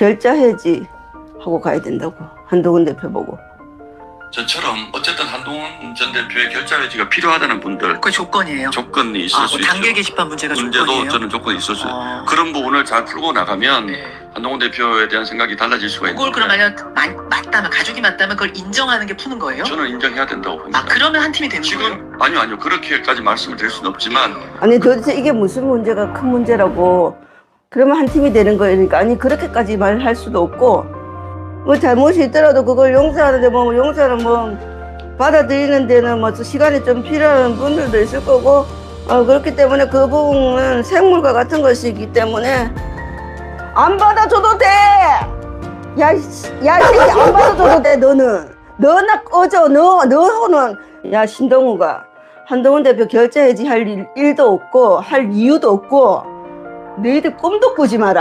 결자 해지 하고 가야 된다고. 한동훈 대표 보고. 저처럼 어쨌든 한동훈 전 대표의 결자 해지가 필요하다는 분들 그 조건이에요. 조건이 있을 수 뭐 있죠. 단계 게시판 문제가 문제도 조건이에요. 저는 조건이 있을 수 있어요. 그런 부분을 잘 풀고 나가면 네. 한동훈 대표에 대한 생각이 달라질 수가 있는데 그걸 그러면 맞다면 가족이 맞다면 그걸 인정하는 게 푸는 거예요? 저는 인정해야 된다고 봅니다. 그러면 한 팀이 되는 거예요? 지금 아니요 그렇게까지 말씀을 드릴 수는 없지만 아니 도대체 이게 무슨 문제가 큰 문제라고. 그러면 한 팀이 되는 거예요. 그러니까 아니 그렇게까지 말할 수도 없고 뭐 잘못이 있더라도 그걸 용서하는데 뭐 용서는 뭐 받아들이는 데는 뭐 시간이 좀 필요한 분들도 있을 거고 그렇기 때문에 그 부분은 생물과 같은 것이기 때문에 안 받아줘도 돼. 야 새끼 안 받아줘도 돼. 너나 꺼져. 너는 야 신동우가 한동훈 대표 결자 해지할 일도 없고 할 이유도 없고 너희들 꿈도 꾸지 마라.